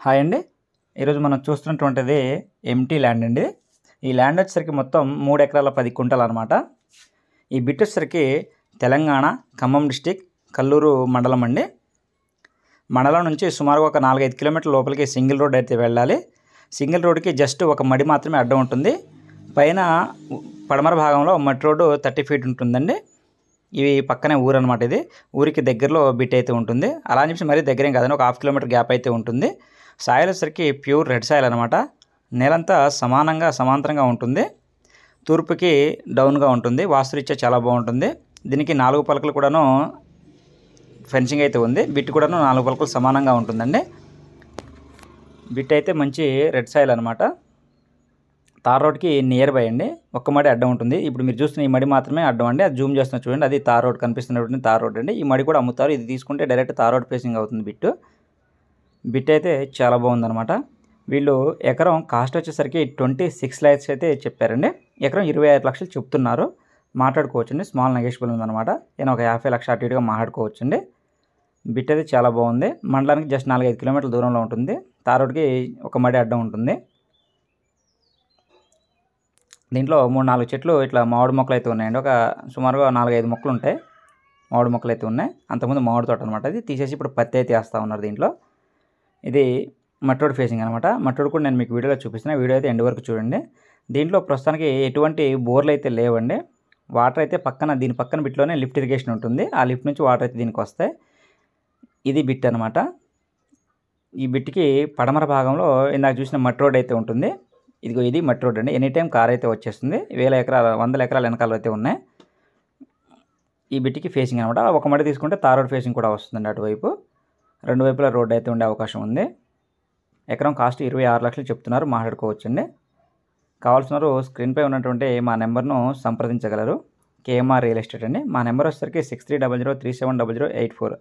Hi అండి. ఈరోజు మనం చూస్తున్నటువంటిది ఎంటీ ల్యాండ్ అండి. ఈ ల్యాండ్ వచ్చేసరికి మొత్తం 3 ఎకరాల 10 కుంటలు అనమాట. ఈ బిట్ వచ్చేసరికి తెలంగాణ ఖమ్మం డిస్టిక్ కల్లూరు మండలం అండి. మండలం నుంచి సుమారుగా ఒక 4-5 కిలోమీటర్ల లోపలికి సింగిల్ రోడ్ అయితే వెళ్ళాలి. సింగిల్ రోడ్కి జస్ట్ ఒక మడి మాత్రమే అడ్డం ఉంటుంది. పైన పడమర భాగంలో మట్టి రోడ్డు 30 ఫీట్ ఉంటుందండి. ఇవి పక్కనే ఊరు అనమాట. ఇది ఊరికి దగ్గరలో బిట్ అయితే ఉంటుంది. అలా అని చెప్పి మరీ దగ్గరేం కాదండి, ఒక 1/2 కిలోమీటర్ గ్యాప్ అయితే ఉంటుంది. సాయిల్ వచ్చేసరికి ప్యూర్ రెడ్ సాయిల్ అనమాట. నేలంతా సమాంతరంగా ఉంటుంది. తూర్పుకి డౌన్గా ఉంటుంది. వాస్తురీత్యా చాలా బాగుంటుంది. దీనికి 4 పలకలు కూడాను ఫెన్సింగ్ అయితే ఉంది. బిట్ కూడాను 4 పలకలు సమానంగా ఉంటుందండి. బిట్ అయితే మంచి రెడ్ సాయిల్ అనమాట. తార్ రోడ్కి నియర్ బై అండి. ఒక్క మడి అడ్డం ఉంటుంది. ఇప్పుడు మీరు చూస్తున్న ఈ మడి మాత్రమే అడ్డం అండి. అది జూమ్ చేస్తున్న చూడండి, అది తార్ రోడ్ కనిపిస్తున్నటువంటి తార్ రోడ్ అండి. ఈ మడి కూడా అమ్ముతారు. ఇది తీసుకుంటే డైరెక్ట్ తార్ రోడ్ ఫేసింగ్ అవుతుంది బిట్ అయితే చాలా బాగుందనమాట. వీళ్ళు ఎకరం కాస్ట్ వచ్చేసరికి 26 lakhs అయితే చెప్పారండి. ఎకరం 25 లక్షలు చెప్తున్నారు. మాట్లాడుకోవచ్చండి. స్మాల్ నెగోషియబుల్ ఉందన్నమాట. నేను ఒక 50 లక్షలు అటు ఇటుగా మాట్లాడుకోవచ్చండి. బిట్ అయితే చాలా బాగుంది. మండలానికి జస్ట్ 4-5 కిలోమీటర్ల దూరంలో ఉంటుంది. తార్ రోడ్కి ఒక మడి అడ్డం ఉంటుంది. దీంట్లో 3-4 చెట్లు ఇట్లా మామిడి మొక్కలు అయితే ఉన్నాయండి. ఒక సుమారుగా 4-5 మొక్కలు ఉంటాయి. మామిడి మొక్కలు అయితే ఉన్నాయి. అంతకుముందు మామిడి తోట అనమాట. అది తీసేసి ఇప్పుడు పత్తి అయితే వేస్తూ ఉన్నారు దీంట్లో. ఇది మట్టి రోడ్ ఫేసింగ్ అనమాట. మట్టి రోడ్ కూడా నేను మీకు వీడియోలో చూపిస్తున్నా. వీడియో అయితే ఎండ్ వరకు చూడండి. దీంట్లో ప్రస్తుతానికి ఎటువంటి బోర్లు అయితే లేవండి. వాటర్ అయితే దీని పక్కన బిట్లోనే లిఫ్ట్ ఇరిగేషన్ ఉంటుంది. ఆ లిఫ్ట్ నుంచి వాటర్ అయితే దీనికి వస్తాయి. ఇది బిట్ అనమాట. ఈ బిట్కి పడమర భాగంలో ఇందాక చూసిన మట్టి రోడ్ అయితే ఉంటుంది. ఇది మట్టి రోడ్ అండి. ఎనీ టైం కార్ అయితే వచ్చేస్తుంది. 100 ఎకరాల వెనకాల అయితే ఉన్నాయి. ఈ బిట్కి ఫేసింగ్ అనమాట. ఒక మడి తీసుకుంటే తార్ రోడ్ ఫేసింగ్ కూడా వస్తుందండి. అటువైపు 2 వైపులా రోడ్ అయితే ఉండే అవకాశం ఉంది. ఎకరం కాస్ట్ 26 లక్షలు చెప్తున్నారు. మాట్లాడుకోవచ్చండి. కావాల్సిన వారు స్క్రీన్పై ఉన్నటువంటి మా నెంబర్ను సంప్రదించగలరు. కేఎంఆర్ రియల్ ఎస్టేట్ అండి. మా నెంబర్ వచ్చేసరికి 6300370084.